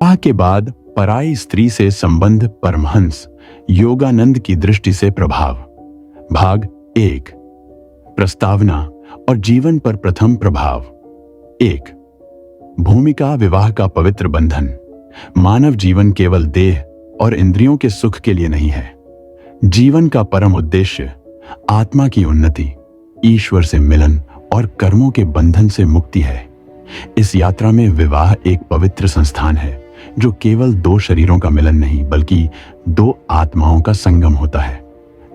विवाह के बाद पराई स्त्री से संबंध परमहंस योगानंद की दृष्टि से प्रभाव। भाग 1। प्रस्तावना और जीवन पर प्रथम प्रभाव। 1। भूमिका विवाह का पवित्र बंधन। मानव जीवन केवल देह और इंद्रियों के सुख के लिए नहीं है। जीवन का परम उद्देश्य आत्मा की उन्नति, ईश्वर से मिलन और कर्मों के बंधन से मुक्ति है। इस यात्रा में विवाह एक पवित्र संस्थान है जो केवल दो शरीरों का मिलन नहीं बल्कि दो आत्माओं का संगम होता है।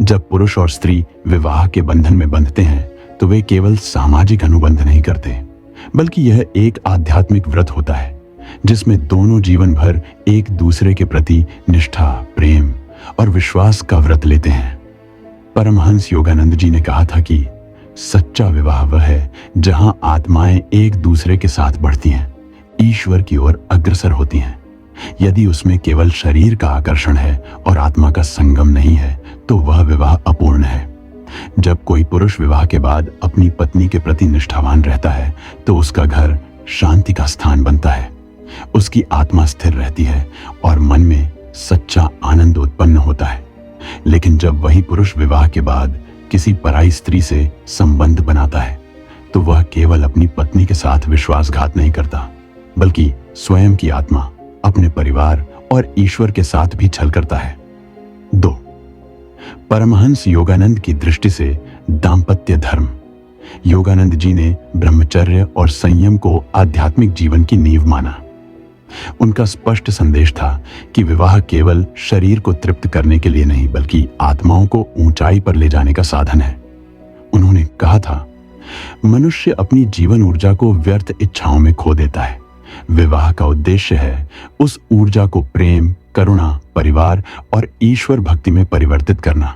जब पुरुष और स्त्री विवाह के बंधन में बंधते हैं तो वे केवल सामाजिक अनुबंध नहीं करते बल्कि यह एक आध्यात्मिक व्रत होता है जिसमें दोनों जीवन भर एक दूसरे के प्रति निष्ठा, प्रेम और विश्वास का व्रत लेते हैं। परमहंस योगानंद जी ने कहा था कि सच्चा विवाह वह है जहां आत्माएं एक दूसरे के साथ बढ़ती हैं, ईश्वर की ओर अग्रसर होती हैं। यदि उसमें केवल शरीर का आकर्षण है और आत्मा का संगम नहीं है तो वह विवाह अपूर्ण है। जब कोई पुरुष विवाह के बाद अपनी पत्नी के प्रति निष्ठावान रहता है तो उसका घर शांति का स्थान बनता है, उसकी आत्मा स्थिर रहती है और मन में सच्चा आनंद उत्पन्न होता है। लेकिन जब वही पुरुष विवाह के बाद किसी पराई स्त्री से संबंध बनाता है तो वह केवल अपनी पत्नी के साथ विश्वासघात नहीं करता बल्कि स्वयं की आत्मा, अपने परिवार और ईश्वर के साथ भी छल करता है। 2। परमहंस योगानंद की दृष्टि से दाम्पत्य धर्म। योगानंद जी ने ब्रह्मचर्य और संयम को आध्यात्मिक जीवन की नींव माना। उनका स्पष्ट संदेश था कि विवाह केवल शरीर को तृप्त करने के लिए नहीं बल्कि आत्माओं को ऊंचाई पर ले जाने का साधन है। उन्होंने कहा था, मनुष्य अपनी जीवन ऊर्जा को व्यर्थ इच्छाओं में खो देता है। विवाह का उद्देश्य है उस ऊर्जा को प्रेम, करुणा, परिवार और ईश्वर भक्ति में परिवर्तित करना।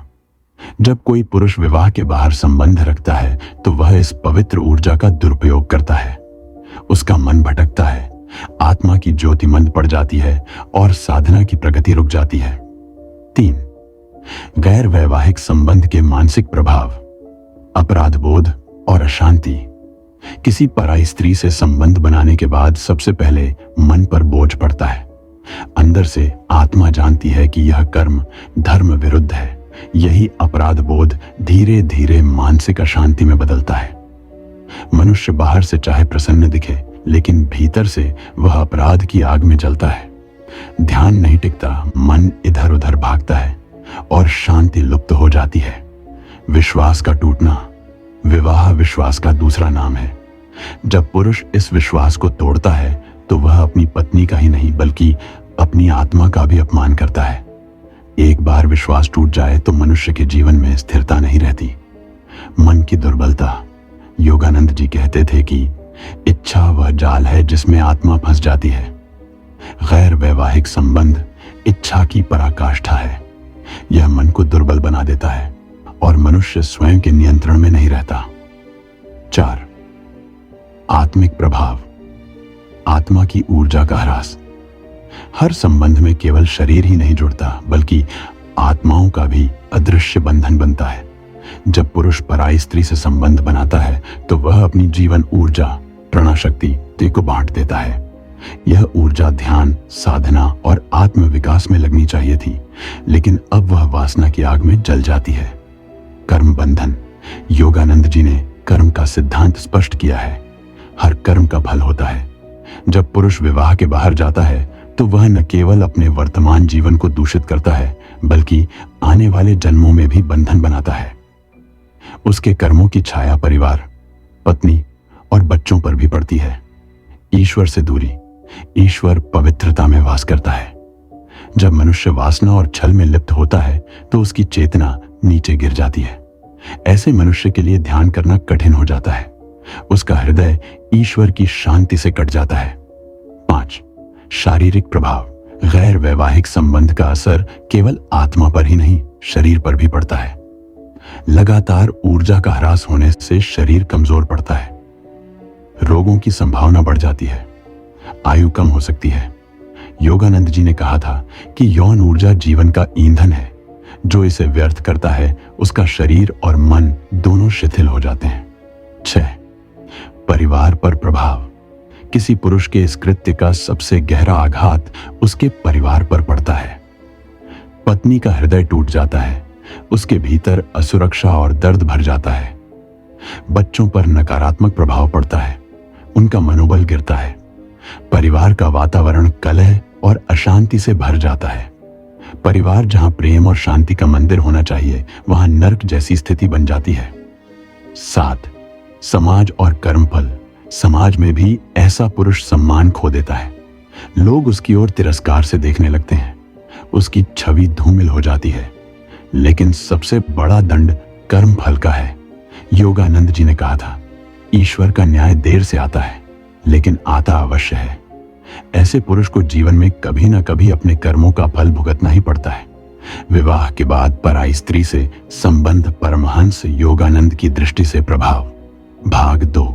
जब कोई पुरुष विवाह के बाहर संबंध रखता है तो वह इस पवित्र ऊर्जा का दुरुपयोग करता है। उसका मन भटकता है, आत्मा की ज्योति मंद पड़ जाती है और साधना की प्रगति रुक जाती है। 3। गैर वैवाहिक संबंध के मानसिक प्रभाव। अपराध बोध और अशांति। किसी पराई स्त्री से संबंध बनाने के बाद सबसे पहले मन पर बोझ पड़ता है। अंदर से आत्मा जानती है कि यह कर्म धर्म विरुद्ध है। यही अपराध बोध धीरे धीरे मानसिक अशांति में बदलता है। मनुष्य बाहर से चाहे प्रसन्न दिखे लेकिन भीतर से वह अपराध की आग में जलता है। ध्यान नहीं टिकता, मन इधर उधर भागता है और शांति लुप्त हो जाती है। विश्वास का टूटना। विवाह विश्वास का दूसरा नाम है। जब पुरुष इस विश्वास को तोड़ता है तो वह अपनी पत्नी का ही नहीं बल्कि अपनी आत्मा का भी अपमान करता है। एक बार विश्वास टूट जाए तो मनुष्य के जीवन में स्थिरता नहीं रहती। मन की दुर्बलता। योगानंद जी कहते थे कि इच्छा वह जाल है जिसमें आत्मा फंस जाती है। गैर वैवाहिक संबंध इच्छा की पराकाष्ठा है। यह मन को दुर्बल बना देता है और मनुष्य स्वयं के नियंत्रण में नहीं रहता। 4। आत्मिक प्रभाव। आत्मा की ऊर्जा का ह्रास। हर संबंध में केवल शरीर ही नहीं जुड़ता बल्कि आत्माओं का भी अदृश्य बंधन बनता है। जब पुरुष पराई स्त्री से संबंध बनाता है तो वह अपनी जीवन ऊर्जा, प्राणशक्ति को बांट देता है। यह ऊर्जा ध्यान, साधना और आत्म विकास में लगनी चाहिए थी लेकिन अब वह वासना की आग में जल जाती है। कर्म बंधन। योगानंद जी ने कर्म का सिद्धांत स्पष्ट किया है। हर कर्म का फल होता है। जब पुरुष विवाह के बाहर जाता है तो वह न केवल अपने वर्तमान जीवन को दूषित करता है बल्कि आने वाले जन्मों में भी बंधन बनाता है। उसके कर्मों की छाया परिवार, पत्नी और बच्चों पर भी पड़ती है। ईश्वर से दूरी। ईश्वर पवित्रता में वास करता है। जब मनुष्य वासना और छल में लिप्त होता है तो उसकी चेतना नीचे गिर जाती है। ऐसे मनुष्य के लिए ध्यान करना कठिन हो जाता है। उसका हृदय ईश्वर की शांति से कट जाता है। 5। शारीरिक प्रभाव। गैर वैवाहिक संबंध का असर केवल आत्मा पर ही नहीं शरीर पर भी पड़ता है। लगातार ऊर्जा का ह्रास होने से शरीर कमजोर पड़ता है। रोगों की संभावना बढ़ जाती है। आयु कम हो सकती है। योगानंद जी ने कहा था कि यौन ऊर्जा जीवन का ईंधन है। जो इसे व्यर्थ करता है उसका शरीर और मन दोनों शिथिल हो जाते हैं। 6। परिवार पर प्रभाव। किसी पुरुष के इस कृत्य का सबसे गहरा आघात उसके परिवार पर पड़ता है। पत्नी का हृदय टूट जाता है, उसके भीतर असुरक्षा और दर्द भर जाता है। बच्चों पर नकारात्मक प्रभाव पड़ता है, उनका मनोबल गिरता है। परिवार का वातावरण कलह और अशांति से भर जाता है। परिवार जहां प्रेम और शांति का मंदिर होना चाहिए, वहां नर्क जैसी स्थिति बन जाती है। 7. समाज और कर्मफल। समाज में भी ऐसा पुरुष सम्मान खो देता है। लोग उसकी ओर तिरस्कार से देखने लगते हैं, उसकी छवि धूमिल हो जाती है। लेकिन सबसे बड़ा दंड कर्मफल का है। योगानंद जी ने कहा था, ईश्वर का न्याय देर से आता है, लेकिन आता अवश्य है। ऐसे पुरुष को जीवन में कभी ना कभी अपने कर्मों का फल भुगतना ही पड़ता है। विवाह के बाद पराई स्त्री से संबंध। परमहंस योगानंद की दृष्टि से प्रभाव। भाग 2।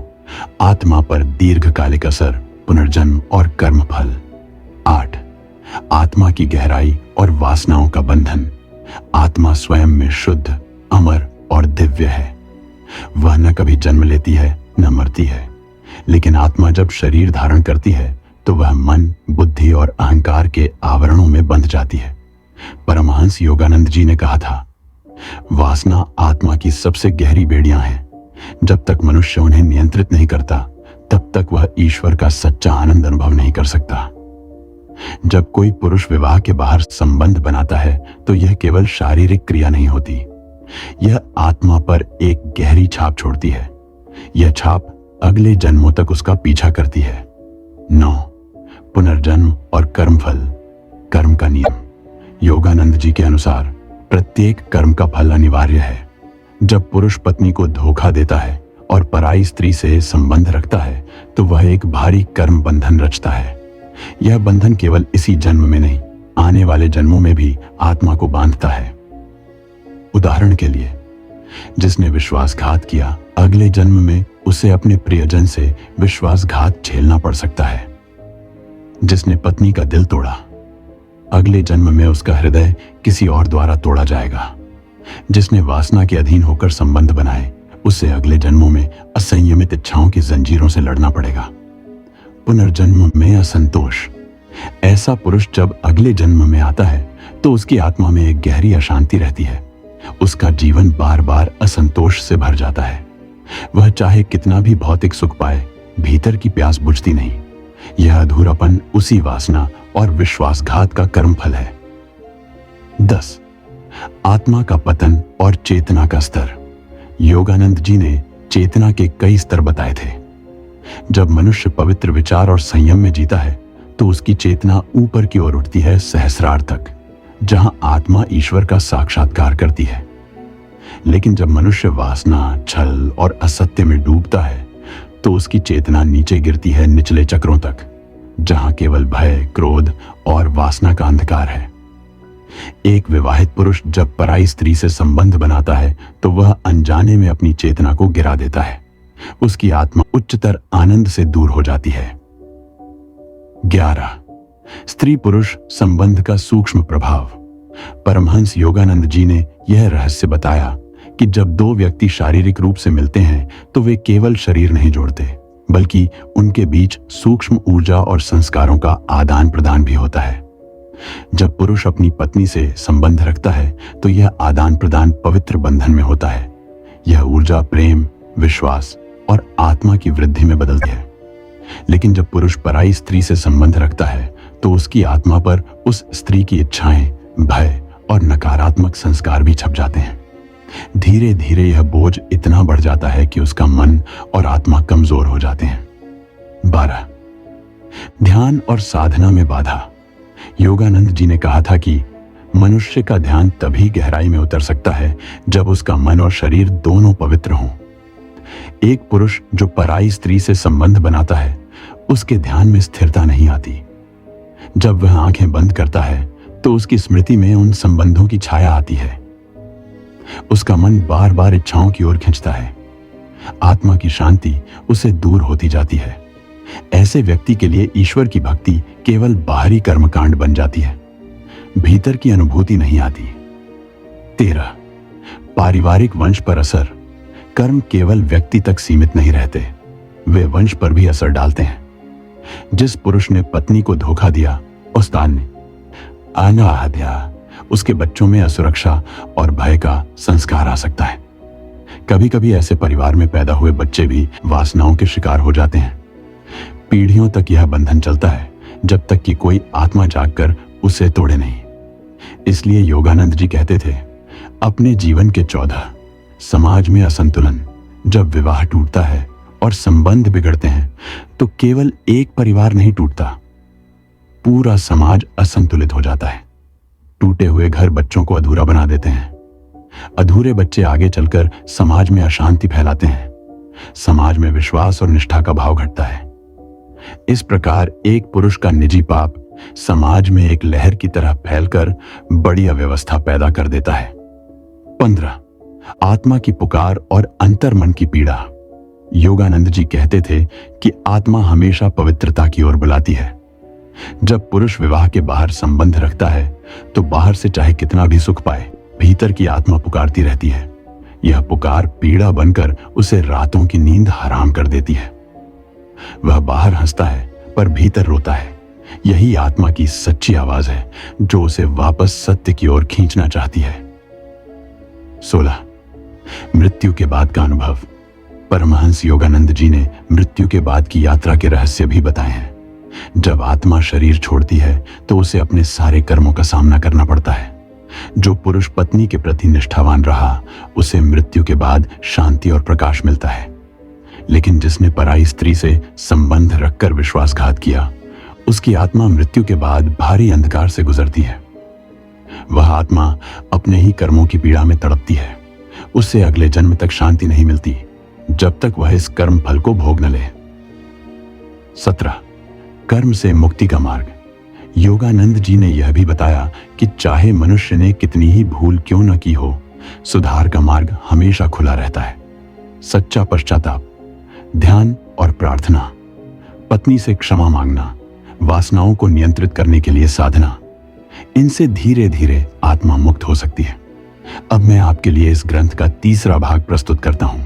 आत्मा पर दीर्घकालिक असर, पुनर्जन्म और कर्मफल। 8. आत्मा की गहराई और वासनाओं का बंधन। आत्मा स्वयं में शुद्ध, अमर और दिव्य है। वह न कभी जन्म लेती है न मरती है, लेकिन आत्मा जब शरीर धारण करती है तो वह मन, बुद्धि और अहंकार के आवरणों में बंध जाती है। परमहंस योगानंद जी ने कहा था, वासना आत्मा की सबसे गहरी बेड़ियां हैं। जब तक मनुष्य उन्हें नियंत्रित नहीं करता, तब तक वह ईश्वर का सच्चा आनंद अनुभव नहीं कर सकता। जब कोई पुरुष विवाह के बाहर संबंध बनाता है तो यह केवल शारीरिक क्रिया नहीं होती, यह आत्मा पर एक गहरी छाप छोड़ती है। यह छाप अगले जन्मों तक उसका पीछा करती है। 9. पुनर्जन्म और कर्मफल। कर्म का नियम। योगानंद जी के अनुसार प्रत्येक कर्म का फल अनिवार्य है। जब पुरुष पत्नी को धोखा देता है और पराई स्त्री से संबंध रखता है तो वह एक भारी कर्म बंधन रचता है। यह बंधन केवल इसी जन्म में नहीं, आने वाले जन्मों में भी आत्मा को बांधता है। उदाहरण के लिए, जिसने विश्वासघात किया, अगले जन्म में उसे अपने प्रियजन से विश्वासघात झेलना पड़ सकता है। जिसने पत्नी का दिल तोड़ा, अगले जन्म में उसका हृदय किसी और द्वारा तोड़ा जाएगा। जिसने वासना के अधीन होकर संबंध बनाए, उसे अगले जन्मों में असंयमित इच्छाओं की जंजीरों से लड़ना पड़ेगा। पुनर्जन्म में असंतोष। ऐसा पुरुष जब अगले जन्म में आता है तो उसकी आत्मा में एक गहरी अशांति रहती है। उसका जीवन बार बार असंतोष से भर जाता है। वह चाहे कितना भी भौतिक सुख पाए, भीतर की प्यास बुझती नहीं। यह अधूरापन उसी वासना और विश्वासघात का कर्मफल है। 10. आत्मा का पतन और चेतना का स्तर। योगानंद जी ने चेतना के कई स्तर बताए थे। जब मनुष्य पवित्र विचार और संयम में जीता है तो उसकी चेतना ऊपर की ओर उठती है, सहस्रार तक, जहां आत्मा ईश्वर का साक्षात्कार करती है। लेकिन जब मनुष्य वासना, छल और असत्य में डूबता है तो उसकी चेतना नीचे गिरती है, निचले चक्रों तक, जहां केवल भय, क्रोध और वासना का अंधकार है। एक विवाहित पुरुष जब पराई स्त्री से संबंध बनाता है तो वह अनजाने में अपनी चेतना को गिरा देता है। उसकी आत्मा उच्चतर आनंद से दूर हो जाती है। 11. स्त्री पुरुष संबंध का सूक्ष्म प्रभाव। परमहंस योगानंद जी ने यह रहस्य बताया कि जब दो व्यक्ति शारीरिक रूप से मिलते हैं तो वे केवल शरीर नहीं जोड़ते, बल्कि उनके बीच सूक्ष्म ऊर्जा और संस्कारों का आदान प्रदान भी होता है। जब पुरुष अपनी पत्नी से संबंध रखता है तो यह आदान प्रदान पवित्र बंधन में होता है। यह ऊर्जा प्रेम, विश्वास और आत्मा की वृद्धि में बदलती है। लेकिन जब पुरुष पराई स्त्री से संबंध रखता है तो उसकी आत्मा पर उस स्त्री की इच्छाएं, भय और नकारात्मक संस्कार भी छप जाते हैं। धीरे धीरे यह बोझ इतना बढ़ जाता है कि उसका मन और आत्मा कमजोर हो जाते हैं। 12. ध्यान और साधना में बाधा। योगानंद जी ने कहा था कि मनुष्य का ध्यान तभी गहराई में उतर सकता है जब उसका मन और शरीर दोनों पवित्र हों। एक पुरुष जो पराई स्त्री से संबंध बनाता है, उसके ध्यान में स्थिरता नहीं आती। जब वह आंखें बंद करता है तो उसकी स्मृति में उन संबंधों की छाया आती है। उसका मन बार बार इच्छाओं की ओर खींचता है। आत्मा की शांति उसे दूर होती जाती है। ऐसे व्यक्ति के लिए ईश्वर की भक्ति केवल बाहरी कर्मकांड बन जाती है, भीतर की अनुभूति नहीं आती। 13. पारिवारिक वंश पर असर। कर्म केवल व्यक्ति तक सीमित नहीं रहते, वे वंश पर भी असर डालते हैं। जिस पुरुष ने पत्नी को धोखा दिया, उस्ताद ने अनाहत्या, उसके बच्चों में असुरक्षा और भय का संस्कार आ सकता है। कभी कभी ऐसे परिवार में पैदा हुए बच्चे भी वासनाओं के शिकार हो जाते हैं। पीढ़ियों तक यह बंधन चलता है जब तक कि कोई आत्मा जागकर उसे तोड़े नहीं। इसलिए योगानंद जी कहते थे, अपने जीवन के 14 समाज में असंतुलन, जब विवाह टूटता है और संबंध बिगड़ते हैं तो केवल एक परिवार नहीं टूटता, पूरा समाज असंतुलित हो जाता है। टूटे हुए घर बच्चों को अधूरा बना देते हैं। अधूरे बच्चे आगे चलकर समाज में अशांति फैलाते हैं। समाज में विश्वास और निष्ठा का भाव घटता है। इस प्रकार एक पुरुष का निजी पाप समाज में एक लहर की तरह फैलकर बड़ी अव्यवस्था पैदा कर देता है। 15 आत्मा की पुकार और अंतर्मन की पीड़ा। योगानंद जी कहते थे कि आत्मा हमेशा पवित्रता की ओर बुलाती है। जब पुरुष विवाह के बाहर संबंध रखता है तो बाहर से चाहे कितना भी सुख पाए, भीतर की आत्मा पुकारती रहती है। यह पुकार पीड़ा बनकर उसे रातों की नींद हराम कर देती है। वह बाहर हंसता है पर भीतर रोता है। यही आत्मा की सच्ची आवाज है जो उसे वापस सत्य की ओर खींचना चाहती है। 16 मृत्यु के बाद का अनुभव। परमहंस योगानंद जी ने मृत्यु के बाद की यात्रा के रहस्य भी बताए हैं। जब आत्मा शरीर छोड़ती है तो उसे अपने सारे कर्मों का सामना करना पड़ता है। जो पुरुष पत्नी के प्रति निष्ठावान रहा, उसे मृत्यु के बाद शांति और प्रकाश मिलता है। लेकिन जिसने पराई स्त्री से संबंध रखकर विश्वासघात किया, उसकी आत्मा मृत्यु के बाद भारी अंधकार से गुजरती है। वह आत्मा अपने ही कर्मों की पीड़ा में तड़पती है। उसे अगले जन्म तक शांति नहीं मिलती जब तक वह इस कर्म फल को भोग न ले। 17 कर्म से मुक्ति का मार्ग। योगानंद जी ने यह भी बताया कि चाहे मनुष्य ने कितनी ही भूल क्यों न की हो, सुधार का मार्ग हमेशा खुला रहता है। सच्चा पश्चाताप, ध्यान और प्रार्थना, पत्नी से क्षमा मांगना, वासनाओं को नियंत्रित करने के लिए साधना, इनसे धीरे धीरे आत्मा मुक्त हो सकती है। अब मैं आपके लिए इस ग्रंथ का तीसरा भाग प्रस्तुत करता हूं।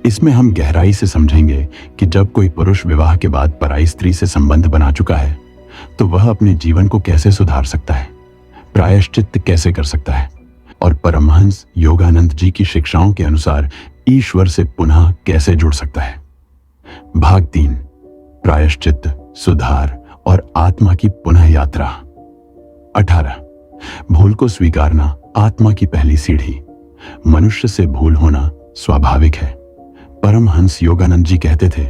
इसमें हम गहराई से समझेंगे कि जब कोई पुरुष विवाह के बाद पराई स्त्री से संबंध बना चुका है तो वह अपने जीवन को कैसे सुधार सकता है, प्रायश्चित्त कैसे कर सकता है और परमहंस योगानंद जी की शिक्षाओं के अनुसार ईश्वर से पुनः कैसे जुड़ सकता है। भाग 3 प्रायश्चित्त, सुधार और आत्मा की पुनः यात्रा। 18 भूल को स्वीकारना आत्मा की पहली सीढ़ी। मनुष्य से भूल होना स्वाभाविक है। परमहंस योगानंद जी कहते थे,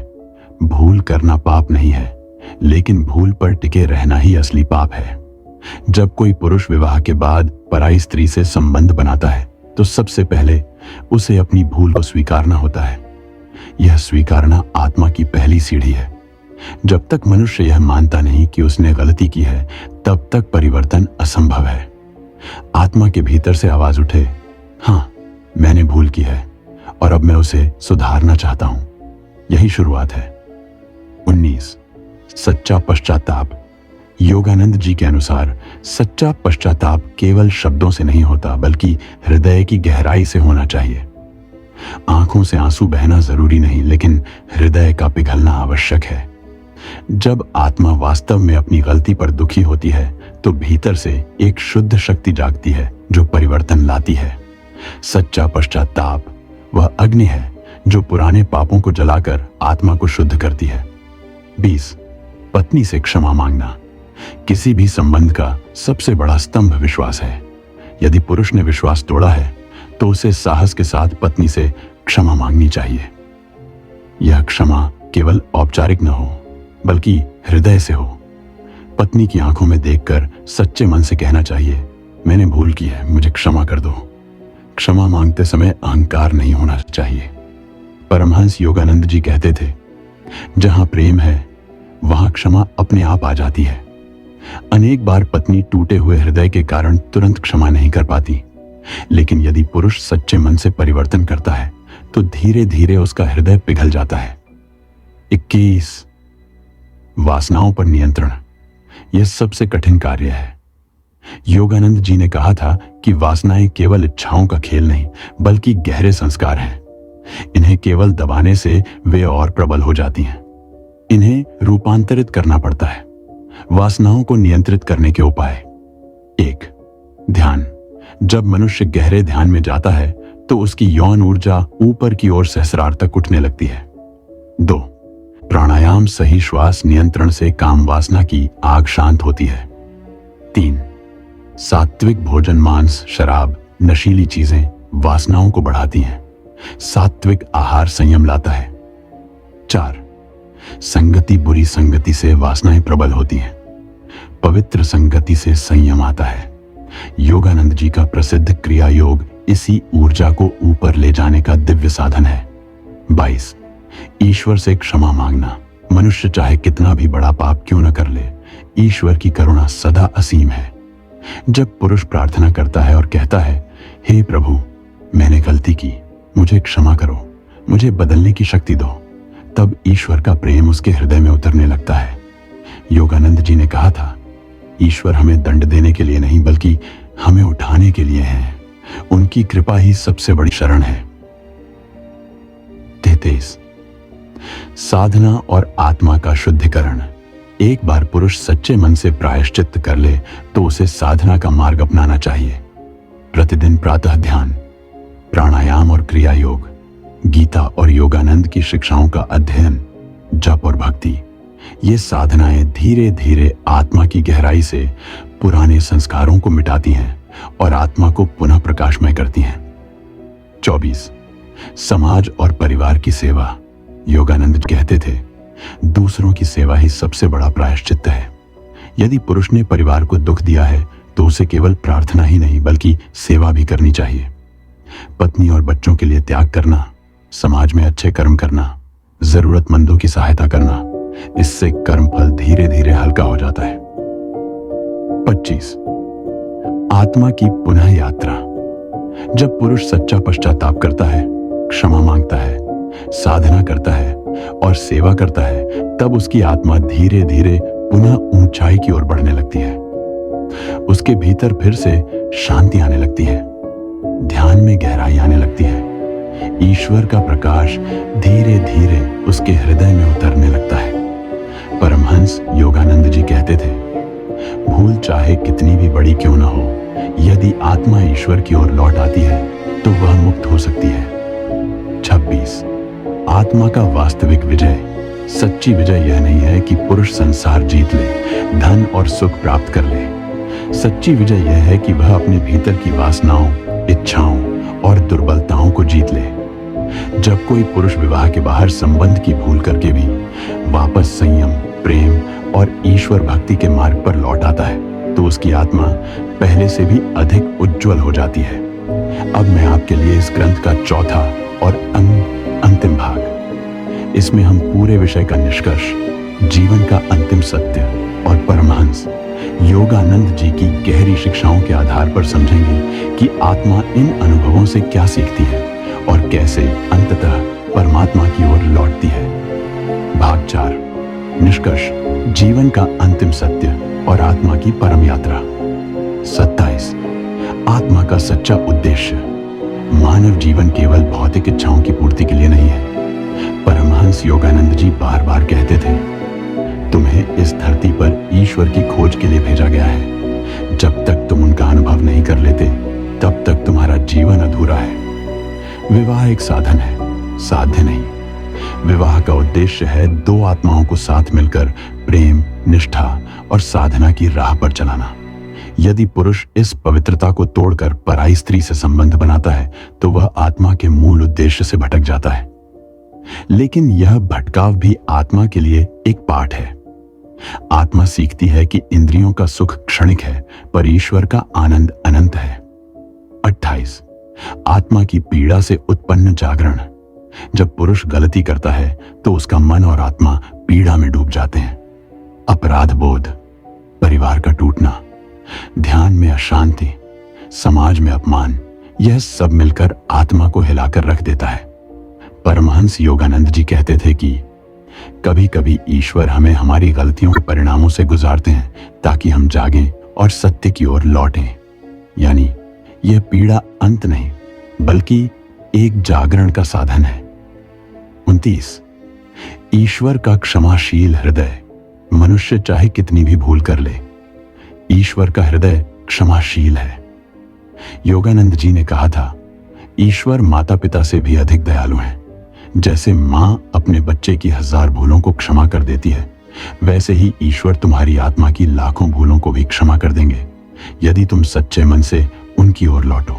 भूल करना पाप नहीं है, लेकिन भूल पर टिके रहना ही असली पाप है। जब कोई पुरुष विवाह के बाद पराई स्त्री से संबंध बनाता है तो सबसे पहले उसे अपनी भूल को स्वीकारना होता है। यह स्वीकारना आत्मा की पहली सीढ़ी है। जब तक मनुष्य यह मानता नहीं कि उसने गलती की है, तब तक परिवर्तन असंभव है। आत्मा के भीतर से आवाज उठे, हाँ मैंने भूल की है और अब मैं उसे सुधारना चाहता हूं, यही शुरुआत है। 19 सच्चा पश्चाताप। योगानंद जी के अनुसार सच्चा पश्चाताप केवल शब्दों से नहीं होता, बल्कि हृदय की गहराई से होना चाहिए। आंखों से आंसू बहना जरूरी नहीं, लेकिन हृदय का पिघलना आवश्यक है। जब आत्मा वास्तव में अपनी गलती पर दुखी होती है तो भीतर से एक शुद्ध शक्ति जागती है जो परिवर्तन लाती है। सच्चा पश्चाताप वह अग्नि है जो पुराने पापों को जलाकर आत्मा को शुद्ध करती है। 20 पत्नी से क्षमा मांगना। किसी भी संबंध का सबसे बड़ा स्तंभ विश्वास है। यदि पुरुष ने विश्वास तोड़ा है तो उसे साहस के साथ पत्नी से क्षमा मांगनी चाहिए। यह क्षमा केवल औपचारिक न हो, बल्कि हृदय से हो। पत्नी की आंखों में देखकर सच्चे मन से कहना चाहिए, मैंने भूल की है, मुझे क्षमा कर दो। क्षमा मांगते समय अहंकार नहीं होना चाहिए। परमहंस योगानंद जी कहते थे, जहां प्रेम है वहां क्षमा अपने आप आ जाती है। अनेक बार पत्नी टूटे हुए हृदय के कारण तुरंत क्षमा नहीं कर पाती, लेकिन यदि पुरुष सच्चे मन से परिवर्तन करता है तो धीरे धीरे उसका हृदय पिघल जाता है। 21 वासनाओं पर नियंत्रण। यह सबसे कठिन कार्य है। योगानंद जी ने कहा था कि वासनाएं केवल इच्छाओं का खेल नहीं, बल्कि गहरे संस्कार हैं। इन्हें केवल दबाने से वे और प्रबल हो जाती हैं। इन्हें रूपांतरित करना पड़ता है। वासनाओं को नियंत्रित करने के उपाय। 1. ध्यान। जब मनुष्य गहरे ध्यान में जाता है तो उसकी यौन ऊर्जा ऊपर की ओर सहस्रार तक उठने लगती है। 2. प्राणायाम सही श्वास नियंत्रण से काम वासना की आग शांत होती है। 3. सात्विक भोजन, मांस, शराब, नशीली चीजें वासनाओं को बढ़ाती हैं। सात्विक आहार संयम लाता है। 4. संगति, बुरी संगति से वासनाएं प्रबल होती हैं। पवित्र संगति से संयम आता है। योगानंद जी का प्रसिद्ध क्रिया योग इसी ऊर्जा को ऊपर ले जाने का दिव्य साधन है। 22. ईश्वर से क्षमा मांगना। मनुष्य चाहे कितना भी बड़ा पाप क्यों न कर ले, ईश्वर की करुणा सदा असीम है। जब पुरुष प्रार्थना करता है और कहता है, हे प्रभु, मैंने गलती की, मुझे क्षमा करो, मुझे बदलने की शक्ति दो, तब ईश्वर का प्रेम उसके हृदय में उतरने लगता है। योगानंद जी ने कहा था, ईश्वर हमें दंड देने के लिए नहीं बल्कि हमें उठाने के लिए है। उनकी कृपा ही सबसे बड़ी शरण है। 33. साधना और आत्मा का शुद्धिकरण। एक बार पुरुष सच्चे मन से प्रायश्चित्त कर ले तो उसे साधना का मार्ग अपनाना चाहिए। प्रतिदिन प्रातः ध्यान, प्राणायाम और क्रिया योग, गीता और योगानंद की शिक्षाओं का अध्ययन, जप और भक्ति, ये साधनाएं धीरे धीरे आत्मा की गहराई से पुराने संस्कारों को मिटाती हैं और आत्मा को पुनः प्रकाशमय करती हैं। 24. समाज और परिवार की सेवा। योगानंद कहते थे, दूसरों की सेवा ही सबसे बड़ा प्रायश्चित्त है। यदि पुरुष ने परिवार को दुख दिया है तो उसे केवल प्रार्थना ही नहीं बल्कि सेवा भी करनी चाहिए। पत्नी और बच्चों के लिए त्याग करना, समाज में अच्छे कर्म करना, जरूरतमंदों की सहायता करना, इससे कर्मफल धीरे धीरे हल्का हो जाता है। 25. आत्मा की पुनः यात्रा। जब पुरुष सच्चा पश्चाताप करता है, क्षमा मांगता है, साधना करता है और सेवा करता है, तब उसकी आत्मा धीरे धीरे पुनः ऊंचाई की ओर बढ़ने लगती है। उसके भीतर फिर से शांति आने लगती है, ध्यान में गहराई आने लगती है। ईश्वर का प्रकाश धीरे धीरे उसके हृदय में उतरने लगता है। परमहंस योगानंद जी कहते थे, भूल चाहे कितनी भी बड़ी क्यों न हो, यदि आत्मा ईश्वर की ओर लौट आती है तो वह मुक्त हो सकती है। 26. आत्मा का वास्तविक विजय। सच्ची विजय यह नहीं है कि पुरुष संसार जीत ले, धन और सुख प्राप्त कर ले। सच्ची विजय यह है कि वह अपने भीतर की वासनाओं, इच्छाओं और दुर्बलताओं को जीत ले। जब कोई पुरुष विवाह के बाहर संबंध की भूल करके भी वापस संयम, प्रेम और ईश्वर भक्ति के मार्ग पर लौट आता है तो उसकी आत्मा पहले से भी अधिक उज्जवल हो जाती है। अब मैं आपके लिए इस ग्रंथ का चौथा और अंतिम भाग, इसमें हम पूरे विषय का निष्कर्ष, जीवन का अंतिम सत्य और परमहंस योगानंद जी की गहरी शिक्षाओं के आधार पर समझेंगे कि आत्मा इन अनुभवों से क्या सीखती है और कैसे अंततः परमात्मा की ओर लौटती है। भाग 4, निष्कर्ष, जीवन का अंतिम सत्य और आत्मा की परम यात्रा। 27. आत्मा का सच्चा उद्देश्य। मानव जीवन केवल भौतिक इच्छाओं की पूर्ति के लिए नहीं है। परमहंस योगानंद जी बार बार कहते थे, तुम्हें इस धरती पर ईश्वर की खोज के लिए भेजा गया है। जब तक तुम उनका अनुभव नहीं कर लेते तब तक तुम्हारा जीवन अधूरा है। विवाह एक साधन है, साध्य नहीं। विवाह का उद्देश्य है दो आत्माओं को साथ मिलकर प्रेम, निष्ठा और साधना की राह पर चलाना। यदि पुरुष इस पवित्रता को तोड़कर पराई स्त्री से संबंध बनाता है तो वह आत्मा के मूल उद्देश्य से भटक जाता है। लेकिन यह भटकाव भी आत्मा के लिए एक पाठ है। आत्मा सीखती है कि इंद्रियों का सुख क्षणिक है पर ईश्वर का आनंद अनंत है। 28. आत्मा की पीड़ा से उत्पन्न जागरण। जब पुरुष गलती करता है तो उसका मन और आत्मा पीड़ा में डूब जाते हैं। अपराध बोध, परिवार का टूटना, ध्यान में अशांति, समाज में अपमान, यह सब मिलकर आत्मा को हिलाकर रख देता है। परमहंस योगानंद जी कहते थे कि कभी कभी ईश्वर हमें हमारी गलतियों के परिणामों से गुजारते हैं ताकि हम जागें और सत्य की ओर लौटें। यानी यह पीड़ा अंत नहीं बल्कि एक जागरण का साधन है। 29. ईश्वर का क्षमाशील हृदय, मनुष्य चाहे कितनी भी भूल कर ले, ईश्वर का हृदय क्षमाशील है। योगानंद जी ने कहा था, ईश्वर माता पिता से भी अधिक दयालु हैं। जैसे मां अपने बच्चे की 1000 भूलों को क्षमा कर देती है, वैसे ही ईश्वर तुम्हारी आत्मा की लाखों भूलों को भी क्षमा कर देंगे, यदि तुम सच्चे मन से उनकी ओर लौटो।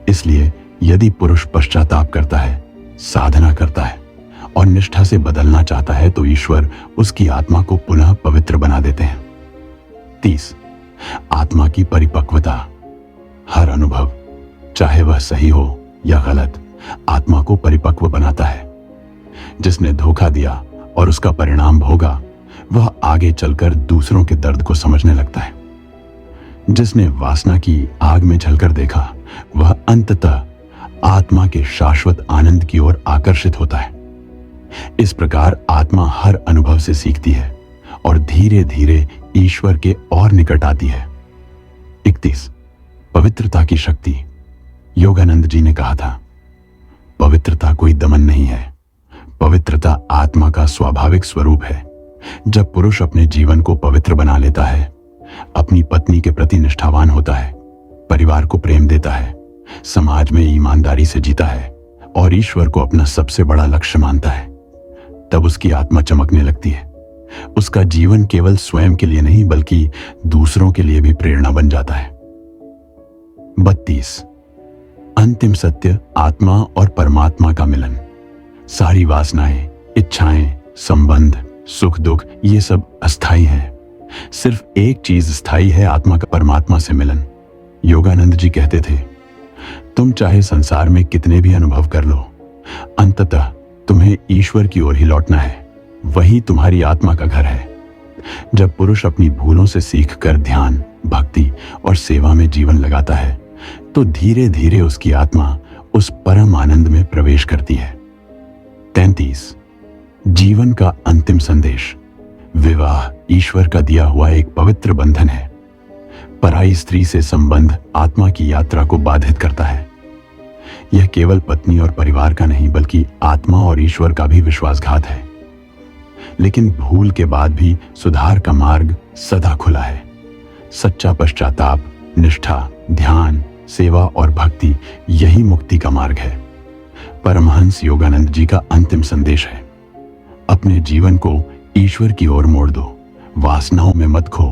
इसलिए यदि पुरुष पश्चाताप करता है, साधना करता है और निष्ठा से बदलना चाहता है, तो ईश्वर उसकी आत्मा को पुनः पवित्र बना देते हैं। 30. आत्मा की परिपक्वता। हर अनुभव, चाहे वह सही हो या गलत, आत्मा को परिपक्व बनाता है। जिसने धोखा दिया और उसका परिणाम भोगा, वह आगे चलकर दूसरों के दर्द को समझने लगता है। जिसने वासना की आग में जलकर देखा, वह अंततः आत्मा के शाश्वत आनंद की ओर आकर्षित होता है। इस प्रकार आत्मा हर अनुभव से सीखती है और धीरे धीरे ईश्वर के और निकट आती है। 31. पवित्रता की शक्ति। योगानंद जी ने कहा था, पवित्रता कोई दमन नहीं है, पवित्रता आत्मा का स्वाभाविक स्वरूप है। जब पुरुष अपने जीवन को पवित्र बना लेता है, अपनी पत्नी के प्रति निष्ठावान होता है, परिवार को प्रेम देता है, समाज में ईमानदारी से जीता है और ईश्वर को अपना सबसे बड़ा लक्ष्य मानता है, तब उसकी आत्मा चमकने लगती है। उसका जीवन केवल स्वयं के लिए नहीं बल्कि दूसरों के लिए भी प्रेरणा बन जाता है। 32. अंतिम सत्य, आत्मा और परमात्मा का मिलन। सारी वासनाएं, इच्छाएं, संबंध, सुख दुख, ये सब अस्थाई हैं। सिर्फ एक चीज स्थायी है, आत्मा का परमात्मा से मिलन। योगानंद जी कहते थे, तुम चाहे संसार में कितने भी अनुभव कर लो, अंततः तुम्हें ईश्वर की ओर ही लौटना है। वही तुम्हारी आत्मा का घर है। जब पुरुष अपनी भूलों से सीखकर ध्यान, भक्ति और सेवा में जीवन लगाता है, तो धीरे धीरे उसकी आत्मा उस परम आनंद में प्रवेश करती है। 33. जीवन का अंतिम संदेश। विवाह ईश्वर का दिया हुआ एक पवित्र बंधन है। पराई स्त्री से संबंध आत्मा की यात्रा को बाधित करता है। यह केवल पत्नी और परिवार का नहीं बल्कि आत्मा और ईश्वर का भी विश्वासघात है। लेकिन भूल के बाद भी सुधार का मार्ग सदा खुला है। सच्चा पश्चाताप, निष्ठा, ध्यान, सेवा और भक्ति, यही मुक्ति का मार्ग है। परमहंस योगानंद जी का अंतिम संदेश है, अपने जीवन को ईश्वर की ओर मोड़ दो, वासनाओं में मत खो,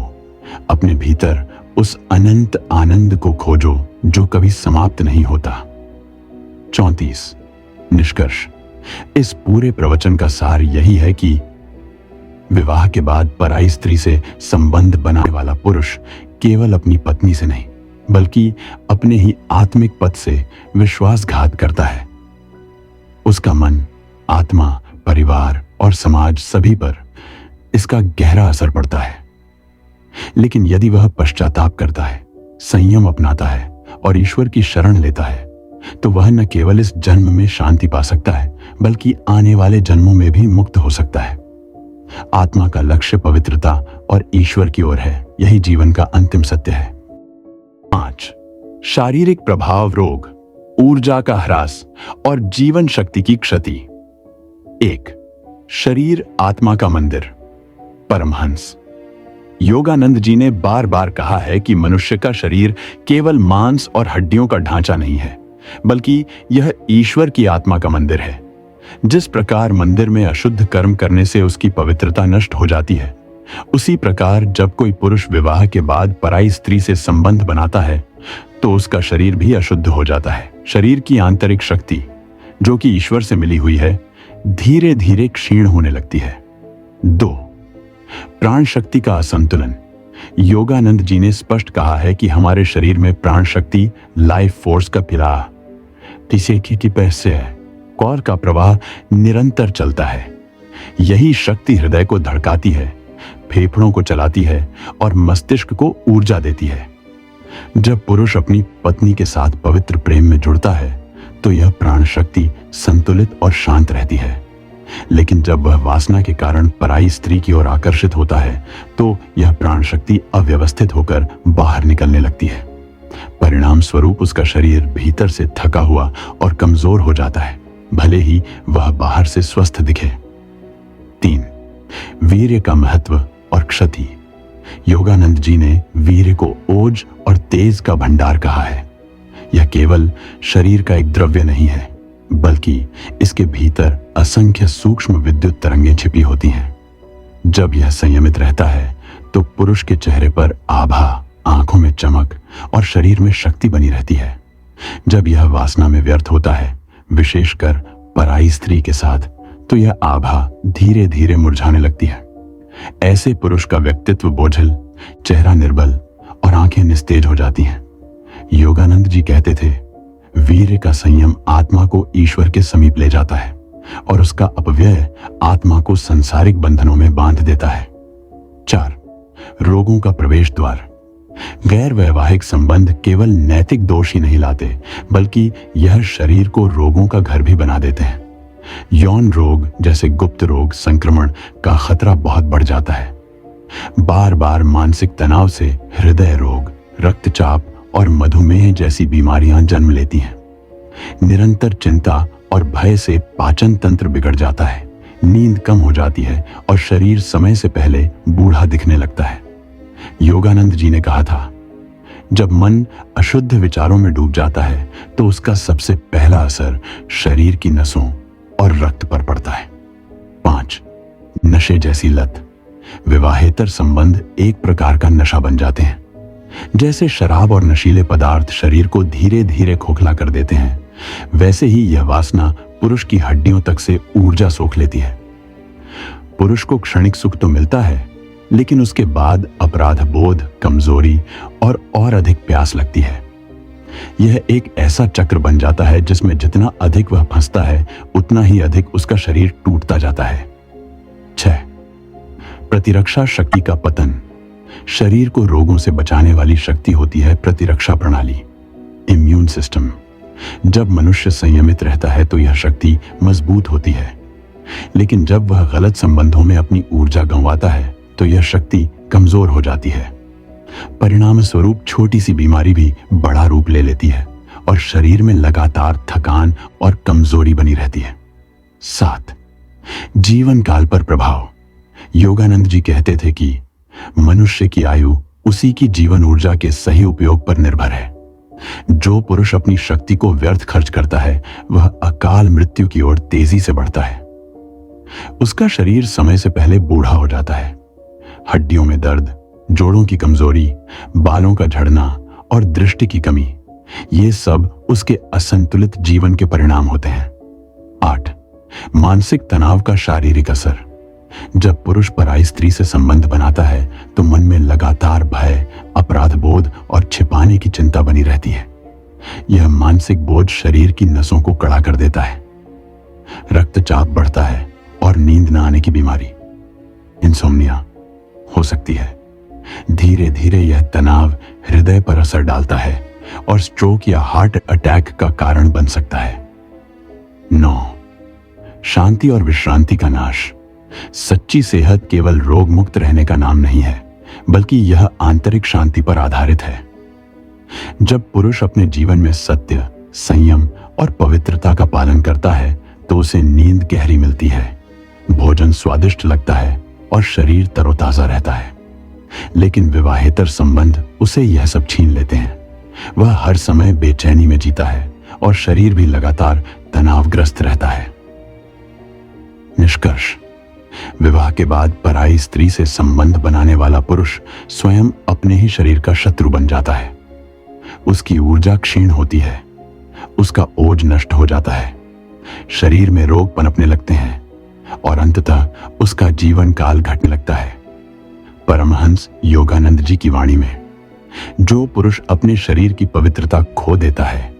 अपने भीतर उस अनंत आनंद को खोजो जो कभी समाप्त नहीं होता। 34. निष्कर्ष। इस पूरे प्रवचन का सार यही है कि विवाह के बाद पराई स्त्री से संबंध बनाने वाला पुरुष केवल अपनी पत्नी से नहीं बल्कि अपने ही आत्मिक पद से विश्वासघात करता है। उसका मन, आत्मा, परिवार और समाज सभी पर इसका गहरा असर पड़ता है। लेकिन यदि वह पश्चाताप करता है, संयम अपनाता है और ईश्वर की शरण लेता है, तो वह न केवल इस जन्म में शांति पा सकता है बल्कि आने वाले जन्मों में भी मुक्त हो सकता है। आत्मा का लक्ष्य पवित्रता और ईश्वर की ओर है, यही जीवन का अंतिम सत्य है। 5. शारीरिक प्रभाव, रोग, ऊर्जा का ह्रास और जीवन शक्ति की क्षति। 1. शरीर आत्मा का मंदिर। परमहंस योगानंद जी ने बार बार कहा है कि मनुष्य का शरीर केवल मांस और हड्डियों का ढांचा नहीं है बल्कि यह ईश्वर की आत्मा का मंदिर है। जिस प्रकार मंदिर में अशुद्ध कर्म करने से उसकी पवित्रता नष्ट हो जाती है, उसी प्रकार जब कोई पुरुष विवाह के बाद पराई स्त्री से संबंध बनाता है तो उसका शरीर भी अशुद्ध हो जाता है। शरीर की आंतरिक शक्ति जो कि ईश्वर से मिली हुई है, धीरे धीरे क्षीण होने लगती है। 2. प्राण शक्ति का असंतुलन। योगानंद जी ने स्पष्ट कहा है कि हमारे शरीर में प्राण शक्ति, लाइफ फोर्स का फिरा की पैसे है, कौर का प्रवाह निरंतर चलता है। यही शक्ति हृदय को धड़काती है, फेफड़ों को चलाती है और मस्तिष्क को ऊर्जा देती है। जब पुरुष अपनी पत्नी के साथ पवित्र प्रेम में जुड़ता है तो यह प्राण शक्ति संतुलित और शांत रहती है। लेकिन जब वह वासना के कारण पराई स्त्री की ओर आकर्षित होता है तो यह प्राण शक्ति अव्यवस्थित होकर बाहर निकलने लगती है। परिणाम स्वरूप उसका शरीर भीतर से थका हुआ और कमजोर हो जाता है, भले ही वह बाहर से स्वस्थ दिखे। 3. वीर्य का महत्व और क्षति। योगानंद जी ने वीर्य को ओज और तेज का भंडार कहा है। यह केवल शरीर का एक द्रव्य नहीं है, बल्कि इसके भीतर असंख्य सूक्ष्म विद्युत तरंगें छिपी होती हैं। जब यह संयमित रहता है तो पुरुष के चेहरे पर आभा, आंखों में चमक और शरीर में शक्ति बनी रहती है। जब यह वासना में व्यर्थ होता है, विशेषकर पराई स्त्री के साथ, तो यह आभा धीरे धीरे मुरझाने लगती है। ऐसे पुरुष का व्यक्तित्व बोझिल, चेहरा निर्बल और आंखें निस्तेज हो जाती हैं। योगानंद जी कहते थे, वीर्य का संयम आत्मा को ईश्वर के समीप ले जाता है और उसका अपव्यय आत्मा को सांसारिक बंधनों में बांध देता है। 4. रोगों का प्रवेश द्वार। गैर वैवाहिक संबंध केवल नैतिक दोष ही नहीं लाते, बल्कि यह शरीर को रोगों का घर भी बना देते हैं। यौन रोग जैसे गुप्त रोग संक्रमण का खतरा बहुत बढ़ जाता है। बार बार मानसिक तनाव से हृदय रोग, रक्तचाप और मधुमेह जैसी बीमारियां जन्म लेती हैं। निरंतर चिंता और भय से पाचन तंत्र बिगड़ जाता है, नींद कम हो जाती है और शरीर समय से पहले बूढ़ा दिखने लगता है। योगानंद जी ने कहा था, जब मन अशुद्ध विचारों में डूब जाता है तो उसका सबसे पहला असर शरीर की नसों और रक्त पर पड़ता है। 5. नशे जैसी लत। विवाहेतर संबंध एक प्रकार का नशा बन जाते हैं। जैसे शराब और नशीले पदार्थ शरीर को धीरे धीरे खोखला कर देते हैं, वैसे ही यह वासना पुरुष की हड्डियों तक से ऊर्जा सोख लेती है। पुरुष को क्षणिक सुख तो मिलता है, लेकिन उसके बाद अपराध बोध, कमजोरी और अधिक प्यास लगती है। यह एक ऐसा चक्र बन जाता है जिसमें जितना अधिक वह फंसता है, उतना ही अधिक उसका शरीर टूटता जाता है। 6. प्रतिरक्षा शक्ति का पतन। शरीर को रोगों से बचाने वाली शक्ति होती है प्रतिरक्षा प्रणाली, इम्यून सिस्टम। जब मनुष्य संयमित रहता है तो यह शक्ति मजबूत होती है, लेकिन जब वह गलत संबंधों में अपनी ऊर्जा गंवाता है तो यह शक्ति कमजोर हो जाती है। परिणाम स्वरूप छोटी सी बीमारी भी बड़ा रूप ले लेती है और शरीर में लगातार थकान और कमजोरी बनी रहती है। 7. जीवन काल पर प्रभाव। योगानंद जी कहते थे कि मनुष्य की आयु उसी की जीवन ऊर्जा के सही उपयोग पर निर्भर है। जो पुरुष अपनी शक्ति को व्यर्थ खर्च करता है, वह अकाल मृत्यु की ओर तेजी से बढ़ता है। उसका शरीर समय से पहले बूढ़ा हो जाता है। हड्डियों में दर्द, जोड़ों की कमजोरी, बालों का झड़ना और दृष्टि की कमी, ये सब उसके असंतुलित जीवन के परिणाम होते हैं। 8. मानसिक तनाव का शारीरिक असर। जब पुरुष पराई स्त्री से संबंध बनाता है तो मन में लगातार भय, अपराध बोध और छिपाने की चिंता बनी रहती है। यह मानसिक बोझ शरीर की नसों को कड़ा कर देता है। रक्तचाप बढ़ता है और नींद न आने की बीमारी, इंसोम्निया, हो सकती है। धीरे धीरे यह तनाव हृदय पर असर डालता है और स्ट्रोक या हार्ट अटैक का कारण बन सकता है। 9. शांति और विश्रांति का नाश। सच्ची सेहत केवल रोग मुक्त रहने का नाम नहीं है, बल्कि यह आंतरिक शांति पर आधारित है। जब पुरुष अपने जीवन में सत्य, संयम और पवित्रता का पालन करता है तो उसे नींद गहरी मिलती है, भोजन स्वादिष्ट लगता है और शरीर तरोताजा रहता है। लेकिन विवाहेतर संबंध उसे यह सब छीन लेते हैं। वह हर समय बेचैनी में जीता है और शरीर भी लगातार तनावग्रस्त रहता है। निष्कर्ष। विवाह के बाद पराई स्त्री से संबंध बनाने वाला पुरुष स्वयं अपने ही शरीर का शत्रु बन जाता है। उसकी ऊर्जा क्षीण होती है, उसका ओज नष्ट हो जाता है, शरीर में रोग पनपने लगते हैं और अंततः उसका जीवन काल घटने लगता है। परमहंस योगानंद जी की वाणी में, जो पुरुष अपने शरीर की पवित्रता खो देता है,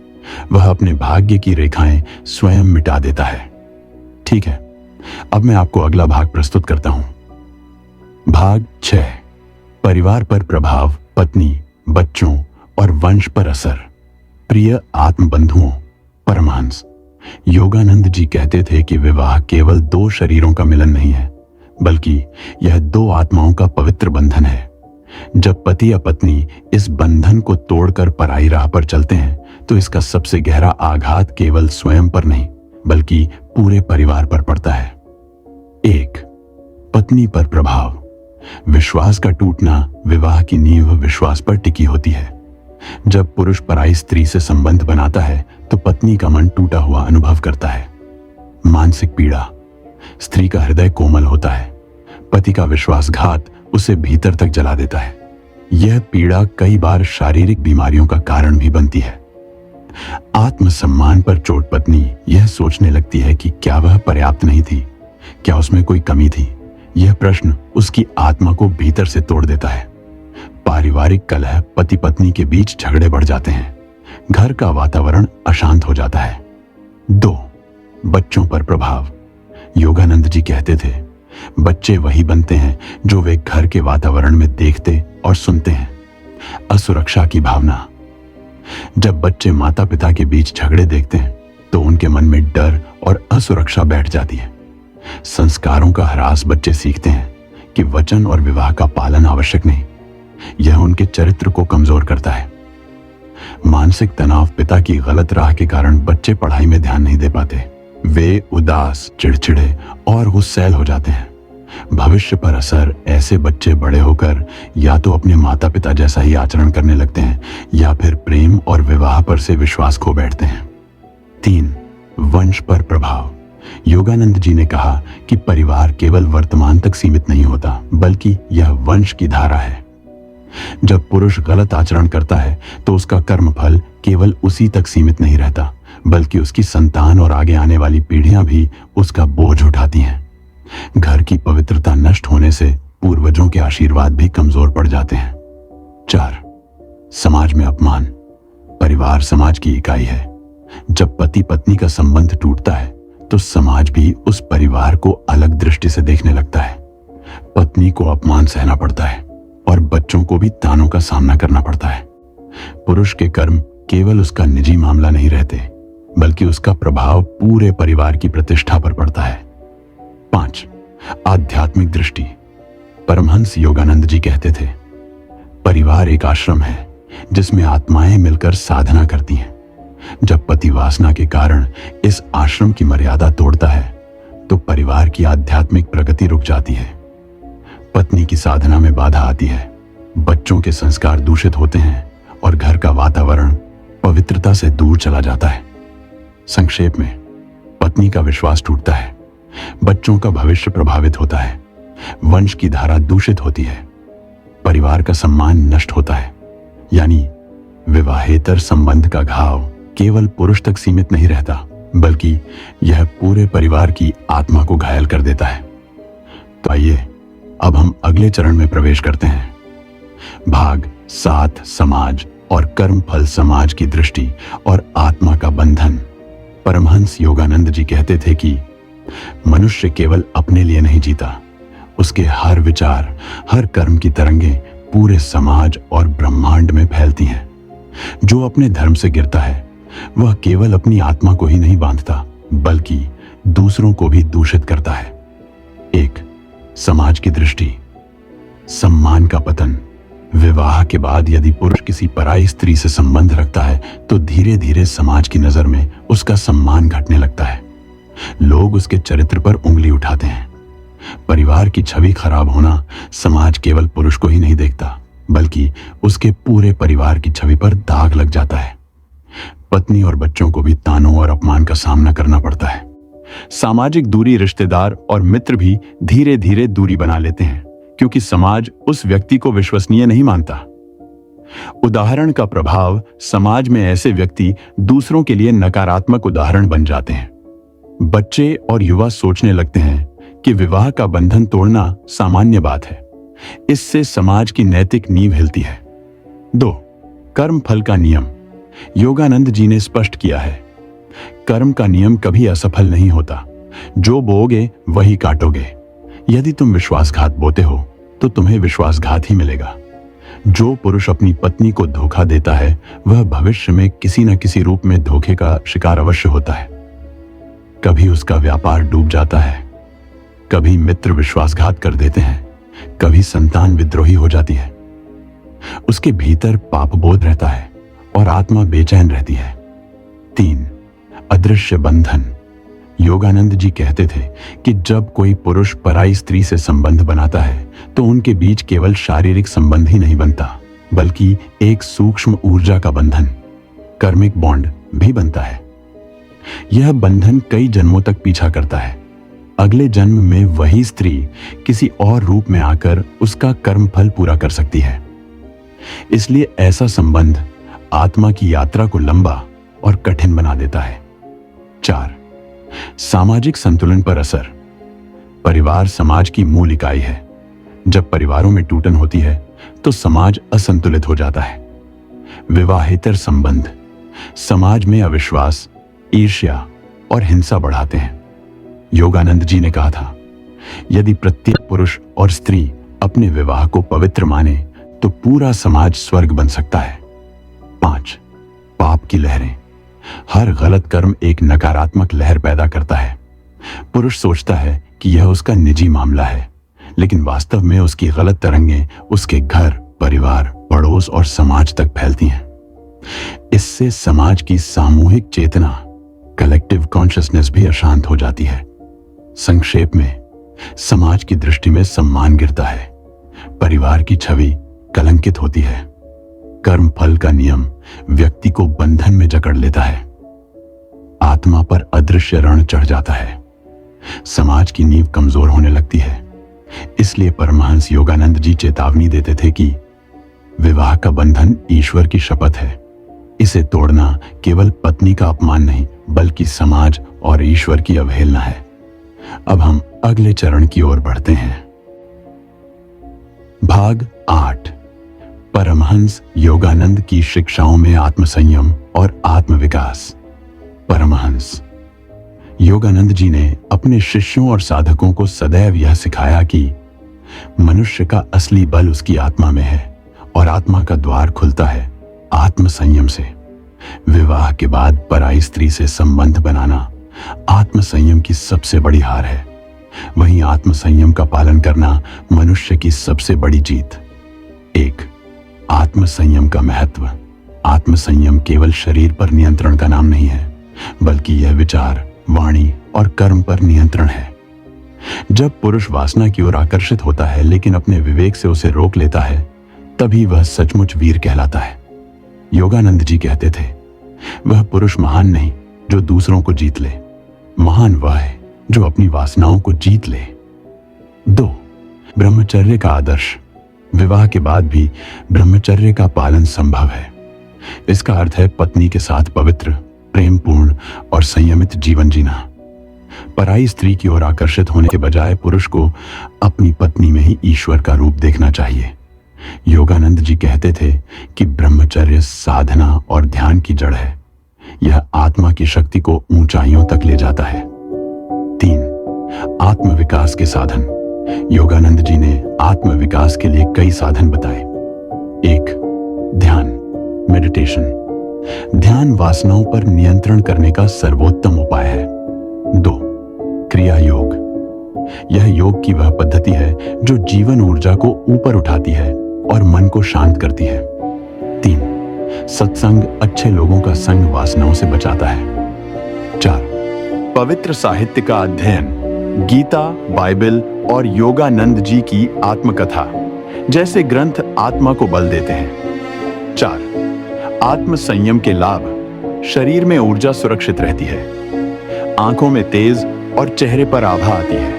वह अपने भाग्य की रेखाएं स्वयं मिटा देता है। ठीक है, अब मैं आपको अगला भाग प्रस्तुत करता हूं। भाग 6, परिवार पर प्रभाव, पत्नी, बच्चों और वंश पर असर। प्रिय आत्मबंधुओं, परमहंस योगानंद जी कहते थे कि विवाह केवल 2 शरीरों का मिलन नहीं है, बल्कि यह 2 आत्माओं का पवित्र बंधन है। जब पति या पत्नी इस बंधन को तोड़कर पराई राह पर चलते हैं तो इसका सबसे गहरा आघात केवल स्वयं पर नहीं, बल्कि पूरे परिवार पर पड़ता है। 1. पत्नी पर प्रभाव। विश्वास का टूटना विवाह की नींव विश्वास पर टिकी होती है। जब पुरुष पराई स्त्री से संबंध बनाता है तो पत्नी का मन टूटा हुआ अनुभव करता है। मानसिक पीड़ा। स्त्री का हृदय कोमल होता है, पति का विश्वासघात उसे भीतर तक जला देता है। यह पीड़ा कई बार शारीरिक बीमारियों का कारण भी बनती है। आत्मसम्मान पर चोट। पत्नी यह सोचने लगती है कि क्या वह पर्याप्त नहीं थी, क्या उसमें कोई कमी थी। यह प्रश्न उसकी आत्मा को भीतर से तोड़ देता है। पारिवारिक कलह। पति पत्नी के बीच झगड़े बढ़ जाते हैं, घर का वातावरण अशांत हो जाता है। 2. बच्चों पर प्रभाव। योगानंद जी कहते थे, बच्चे वही बनते हैं जो वे घर के वातावरण में देखते और सुनते हैं। असुरक्षा की भावना। जब बच्चे माता पिता के बीच झगड़े देखते हैं तो उनके मन में डर और असुरक्षा बैठ जाती है। संस्कारों का ह्रास। बच्चे सीखते हैं कि वचन और विवाह का पालन आवश्यक नहीं। यह उनके चरित्र को कमजोर करता है। मानसिक तनाव। पिता की गलत राह के कारण बच्चे पढ़ाई में ध्यान नहीं दे पाते। वे उदास, चिड़चिड़े और गुस्सैल हो जाते हैं। भविष्य पर असर। ऐसे बच्चे बड़े होकर या तो अपने माता पिता जैसा ही आचरण करने लगते हैं या फिर प्रेम और विवाह पर से विश्वास खो बैठते हैं। 3. वंश पर प्रभाव। योगानंद जी ने कहा कि परिवार केवल वर्तमान तक सीमित नहीं होता, बल्कि यह वंश की धारा है। जब पुरुष गलत आचरण करता है तो उसका कर्मफल केवल उसी तक सीमित नहीं रहता, बल्कि उसकी संतान और आगे आने वाली पीढ़ियां भी उसका बोझ उठाती हैं। घर की पवित्रता नष्ट होने से पूर्वजों के आशीर्वाद भी कमजोर पड़ जाते हैं। 4. समाज में अपमान। परिवार समाज की इकाई है। जब पति पत्नी का संबंध टूटता है तो समाज भी उस परिवार को अलग दृष्टि से देखने लगता है। पत्नी को अपमान सहना पड़ता है और बच्चों को भी तानों का सामना करना पड़ता है। पुरुष के कर्म केवल उसका निजी मामला नहीं रहते, बल्कि उसका प्रभाव पूरे परिवार की प्रतिष्ठा पर पड़ता है। 5. आध्यात्मिक दृष्टि। परमहंस योगानंद जी कहते थे, परिवार एक आश्रम है जिसमें आत्माएं मिलकर साधना करती हैं। जब पति वासना के कारण इस आश्रम की मर्यादा तोड़ता है तो परिवार की आध्यात्मिक प्रगति रुक जाती है। पत्नी की साधना में बाधा आती है, बच्चों के संस्कार दूषित होते हैं और घर का वातावरण पवित्रता से दूर चला जाता है। संक्षेप में, पत्नी का विश्वास टूटता है, बच्चों का भविष्य प्रभावित होता है, वंश की धारा दूषित होती है, परिवार का सम्मान नष्ट होता है। यानी विवाहेतर संबंध का घाव केवल पुरुष तक सीमित नहीं रहता, बल्कि यह पूरे परिवार की आत्मा को घायल कर देता है। तो आइए अब हम अगले चरण में प्रवेश करते हैं। भाग 7। समाज और कर्म फल। समाज की दृष्टि और आत्मा का बंधन। परमहंस योगानंद जी कहते थे कि मनुष्य केवल अपने लिए नहीं जीता, उसके हर विचार, हर कर्म की तरंगें पूरे समाज और ब्रह्मांड में फैलती हैं। जो अपने धर्म से गिरता है वह केवल अपनी आत्मा को ही नहीं बांधता, बल्कि दूसरों को भी दूषित करता है। 1. समाज की दृष्टि। सम्मान का पतन। विवाह के बाद यदि पुरुष किसी पराई स्त्री से संबंध रखता है तो धीरे धीरे समाज की नजर में उसका सम्मान घटने लगता है। लोग उसके चरित्र पर उंगली उठाते हैं। परिवार की छवि खराब होना। समाज केवल पुरुष को ही नहीं देखता, बल्कि उसके पूरे परिवार की छवि पर दाग लग जाता है। पत्नी और बच्चों को भी तानों और अपमान का सामना करना पड़ता है। सामाजिक दूरी। रिश्तेदार और मित्र भी धीरे धीरे दूरी बना लेते हैं, क्योंकि समाज उस व्यक्ति को विश्वसनीय नहीं मानता। उदाहरण का प्रभाव। समाज में ऐसे व्यक्ति दूसरों के लिए नकारात्मक उदाहरण बन जाते हैं। बच्चे और युवा सोचने लगते हैं कि विवाह का बंधन तोड़ना सामान्य बात है। इससे समाज की नैतिक नींव हिलती है। 2. कर्म फल का नियम। योगानंद जी ने स्पष्ट किया है, कर्म का नियम कभी असफल नहीं होता। जो बोओगे वही काटोगे। यदि तुम विश्वासघात बोते हो तो तुम्हें विश्वासघात ही मिलेगा। जो पुरुष अपनी पत्नी को धोखा देता है वह भविष्य में किसी न किसी रूप में धोखे का शिकार अवश्य होता है। कभी उसका व्यापार डूब जाता है, कभी मित्र विश्वासघात कर देते हैं, कभी संतान विद्रोही हो जाती है। उसके भीतर पापबोध रहता है और आत्मा बेचैन रहती है। 3. अदृश्य बंधन। योगानंद जी कहते थे कि जब कोई पुरुष पराई स्त्री से संबंध बनाता है तो उनके बीच केवल शारीरिक संबंध ही नहीं बनता, बल्कि एक सूक्ष्म ऊर्जा का बंधन, कर्मिक बॉन्ड भी बनता है। यह बंधन कई जन्मों तक पीछा करता है। अगले जन्म में वही स्त्री किसी और रूप में आकर उसका कर्म फल पूरा कर सकती है। इसलिए ऐसा संबंध आत्मा की यात्रा को लंबा और कठिन बना देता है। 4. सामाजिक संतुलन पर असर। परिवार समाज की मूल इकाई है। जब परिवारों में टूटन होती है तो समाज असंतुलित हो जाता है। विवाहेतर संबंध समाज में अविश्वास, ईर्ष्या और हिंसा बढ़ाते हैं। योगानंद जी ने कहा था, यदि प्रत्येक पुरुष और स्त्री अपने विवाह को पवित्र माने तो पूरा समाज स्वर्ग बन सकता है। 5. पाप की लहरें। हर गलत कर्म एक नकारात्मक लहर पैदा करता है। पुरुष सोचता है कि यह उसका निजी मामला है, लेकिन वास्तव में उसकी गलत तरंगें उसके घर, परिवार, पड़ोस और समाज तक फैलती हैं। इससे समाज की सामूहिक चेतना, कलेक्टिव कॉन्शियसनेस भी अशांत हो जाती है। संक्षेप में, समाज की दृष्टि में सम्मान गिरता है, परिवार की छवि कलंकित होती है, कर्म फल का नियम व्यक्ति को बंधन में जकड़ लेता है, आत्मा पर अदृश्य रण चढ़ जाता है, समाज की नींव कमजोर होने लगती है। इसलिए परमहंस योगानंद जी चेतावनी देते थे कि विवाह का बंधन ईश्वर की शपथ है। इसे तोड़ना केवल पत्नी का अपमान नहीं, बल्कि समाज और ईश्वर की अवहेलना है। अब हम अगले चरण की ओर बढ़ते हैं। भाग 8। परमहंस योगानंद की शिक्षाओं में आत्मसंयम और आत्मविकास। परमहंस योगानंद जी ने अपने शिष्यों और साधकों को सदैव यह सिखाया कि मनुष्य का असली बल उसकी आत्मा में है और आत्मा का द्वार खुलता है आत्मसंयम से। विवाह के बाद पराई स्त्री से संबंध बनाना आत्मसंयम की सबसे बड़ी हार है। वहीं आत्मसंयम का पालन करना मनुष्य की सबसे बड़ी जीत। 1. आत्मसंयम का महत्व। आत्मसंयम केवल शरीर पर नियंत्रण का नाम नहीं है, बल्कि यह विचार, वाणी और कर्म पर नियंत्रण है। जब पुरुष वासना की ओर आकर्षित होता है लेकिन अपने विवेक से उसे रोक लेता है, तभी वह सचमुच वीर कहलाता है। योगानंद जी कहते थे, वह पुरुष महान नहीं जो दूसरों को जीत ले, महान वह है जो अपनी वासनाओं को जीत ले। 2. ब्रह्मचर्य का आदर्श। विवाह के बाद भी ब्रह्मचर्य का पालन संभव है। इसका अर्थ है पत्नी के साथ पवित्र, प्रेमपूर्ण और संयमित जीवन जीना। पराई स्त्री की ओर आकर्षित होने के बजाय पुरुष को अपनी पत्नी में ही ईश्वर का रूप देखना चाहिए। योगानंद जी कहते थे कि ब्रह्मचर्य साधना और ध्यान की जड़ है। यह आत्मा की शक्ति को ऊंचाइयों तक ले जाता है। 3. आत्मविकास के साधन। योगानंद जी ने आत्मविकास के लिए कई साधन बताए। 1. ध्यान, मेडिटेशन। ध्यान वासनाओं पर नियंत्रण करने का सर्वोत्तम उपाय है। 2. क्रिया योग। यह योग की वह पद्धति है जो जीवन ऊर्जा को ऊपर उठाती है और मन को शांत करती है। 3. सत्संग, अच्छे लोगों का संग वासनाओं से बचाता है। 4. पवित्र साहित्य का अध्ययन। गीता, बाइबल और योगानंद जी की आत्मकथा जैसे ग्रंथ आत्मा को बल देते हैं। 4. आत्मसंयम के लाभ। शरीर में ऊर्जा सुरक्षित रहती है, आंखों में तेज और चेहरे पर आभा आती है,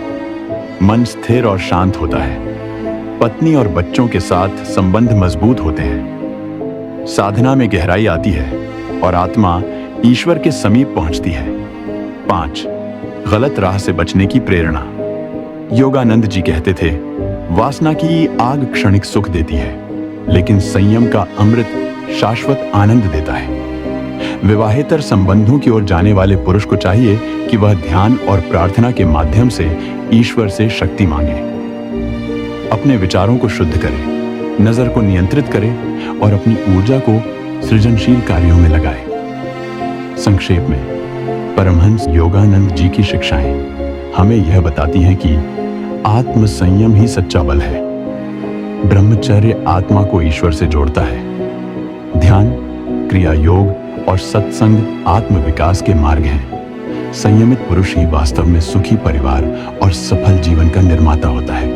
मन स्थिर और शांत होता है, पत्नी और बच्चों के साथ संबंध मजबूत होते हैं, साधना में गहराई आती है और आत्मा ईश्वर के समीप पहुंचती है। 5. गलत राह से बचने की प्रेरणा। योगानंद जी कहते थे, वासना की आग क्षणिक सुख देती है, लेकिन संयम का अमृत शाश्वत आनंद देता है। विवाहेतर संबंधों की ओर जाने वाले पुरुष को चाहिए कि वह ध्यान और प्रार्थना के माध्यम से ईश्वर से शक्ति मांगे, अपने विचारों को शुद्ध करे, नजर को नियंत्रित करे और अपनी ऊर्जा को सृजनशील कार्यों में लगाए। संक्षेप में, परमहंस योगानंद जी की शिक्षाएं हमें यह बताती हैं कि आत्मसंयम ही सच्चा बल है। ब्रह्मचर्य आत्मा को ईश्वर से जोड़ता है। ध्यान, क्रिया योग और सत्संग आत्मविकास के मार्ग हैं। संयमित पुरुष ही वास्तव में सुखी परिवार और सफल जीवन का निर्माता होता है।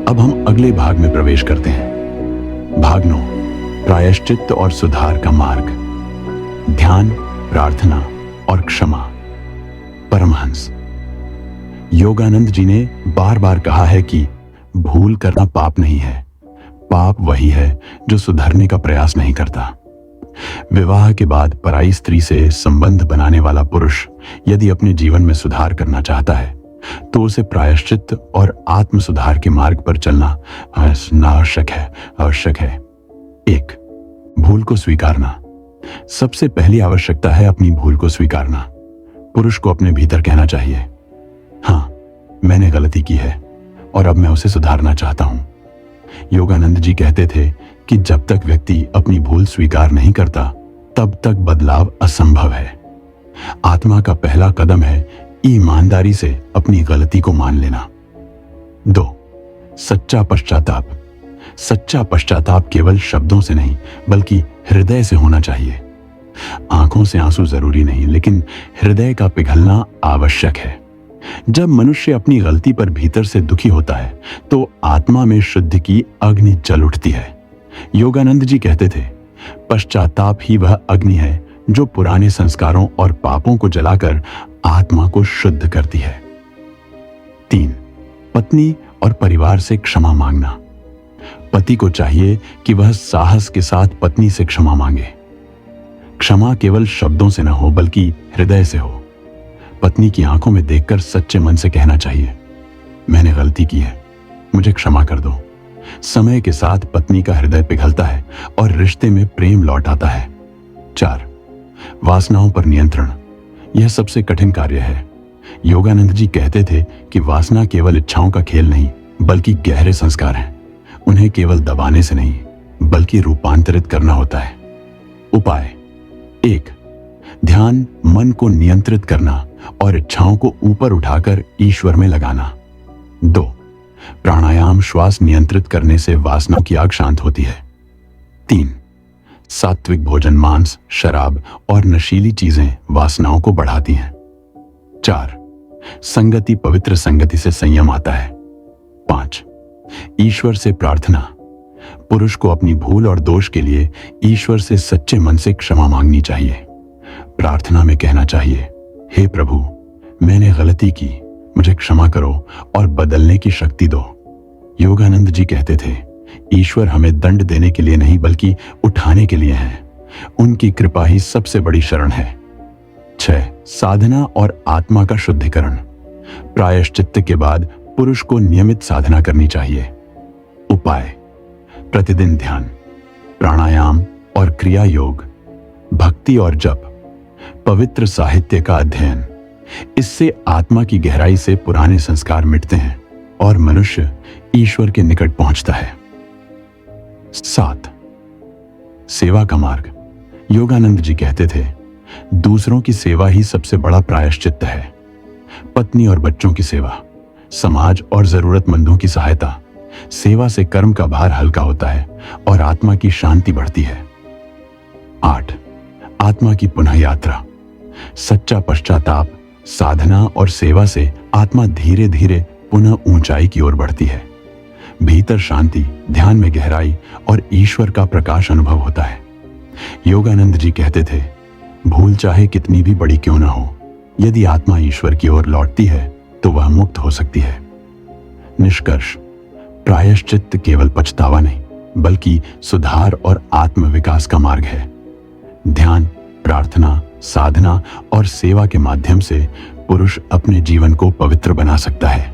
अब हम अगले भाग में प्रवेश करते हैं। भाग 9, प्रायश्चित्त और सुधार का मार्ग। ध्यान, प्रार्थना और क्षमा। परमहंस योगानंद जी ने बार बार कहा है कि भूल करना पाप नहीं है, पाप वही है जो सुधरने का प्रयास नहीं करता। विवाह के बाद पराई स्त्री से संबंध बनाने वाला पुरुष यदि अपने जीवन में सुधार करना चाहता है तो उसे प्रायश्चित्त और आत्म सुधार के मार्ग पर चलना आवश्यक है। 1, भूल को स्वीकारना। सबसे पहली आवश्यकता है अपनी भूल को स्वीकारना। पुरुष को अपने भीतर कहना चाहिए, हाँ, मैंने गलती की है और अब मैं उसे सुधारना चाहता हूं। योगानंद जी कहते थे कि जब तक व्यक्ति अपनी भूल स्वीकार नहीं करता तब तक बदलाव असंभव है। आत्मा का पहला कदम है ईमानदारी से अपनी गलती को मान लेना। 2, सच्चा पश्चाताप। सच्चा पश्चाताप केवल शब्दों से नहीं बल्कि हृदय से होना चाहिए। आंखों से आंसू जरूरी नहीं, लेकिन हृदय का पिघलना आवश्यक है। जब मनुष्य अपनी गलती पर भीतर से दुखी होता है तो आत्मा में शुद्ध की अग्नि जल उठती है। योगानंद जी कहते थे, पश्चाताप ही वह अग्नि है जो पुराने संस्कारों और पापों को जलाकर आत्मा को शुद्ध करती है। 3, पत्नी और परिवार से क्षमा मांगना। पति को चाहिए कि वह साहस के साथ पत्नी से क्षमा मांगे। क्षमा केवल शब्दों से न हो बल्कि हृदय से हो। पत्नी की आंखों में देखकर सच्चे मन से कहना चाहिए, मैंने गलती की है, मुझे क्षमा कर दो। समय के साथ पत्नी का हृदय पिघलता है और रिश्ते में प्रेम लौट आता है। 4, वासनाओं पर नियंत्रण। यह सबसे कठिन कार्य है। योगानंद जी कहते थे कि वासना केवल इच्छाओं का खेल नहीं बल्कि गहरे संस्कार हैं। उन्हें केवल दबाने से नहीं बल्कि रूपांतरित करना होता है। उपाय। 1, ध्यान, मन को नियंत्रित करना और इच्छाओं को ऊपर उठाकर ईश्वर में लगाना। 2, प्राणायाम, श्वास नियंत्रित करने से वासनाओं की आग शांत होती है। 3, सात्विक भोजन, मांस, शराब और नशीली चीजें वासनाओं को बढ़ाती हैं। 4, संगति, पवित्र संगति से संयम आता है। 5, ईश्वर से प्रार्थना। पुरुष को अपनी भूल और दोष के लिए ईश्वर से सच्चे मन से क्षमा मांगनी चाहिए। प्रार्थना में कहना चाहिए, हे प्रभु, मैंने गलती की, मुझे क्षमा करो और बदलने की शक्ति दो। योगानंद जी कहते थे, ईश्वर हमें दंड देने के लिए नहीं बल्कि उठाने के लिए है। उनकी कृपा ही सबसे बड़ी शरण है। 6, साधना और आत्मा का शुद्धिकरण। प्रायश्चित्त के बाद पुरुष को नियमित साधना करनी चाहिए। उपाय। प्रतिदिन ध्यान, प्राणायाम और क्रिया योग, भक्ति और जप, पवित्र साहित्य का अध्ययन। इससे आत्मा की गहराई से पुराने संस्कार मिटते हैं और मनुष्य ईश्वर के निकट पहुंचता है। 7, सेवा का मार्ग। योगानंद जी कहते थे, दूसरों की सेवा ही सबसे बड़ा प्रायश्चित्त है। पत्नी और बच्चों की सेवा, समाज और जरूरतमंदों की सहायता। सेवा से कर्म का भार हल्का होता है और आत्मा की शांति बढ़ती है। 8, आत्मा की पुनः यात्रा। सच्चा पश्चाताप, साधना और सेवा से आत्मा धीरे धीरे पुनः ऊंचाई की ओर बढ़ती है। भीतर शांति, ध्यान में गहराई और ईश्वर का प्रकाश अनुभव होता है। योगानंद जी कहते थे, भूल चाहे कितनी भी बड़ी क्यों न हो, यदि आत्मा ईश्वर की ओर लौटती है तो वह मुक्त हो सकती है। निष्कर्ष। प्रायश्चित्त केवल पछतावा नहीं बल्कि सुधार और आत्म विकास का मार्ग है। ध्यान, प्रार्थना, साधना और सेवा के माध्यम से पुरुष अपने जीवन को पवित्र बना सकता है।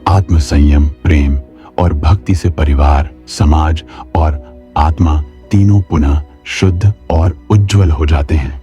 आत्म संयम, प्रेम और भक्ति से परिवार, समाज और आत्मा तीनों पुनः शुद्ध और उज्जवल हो जाते हैं।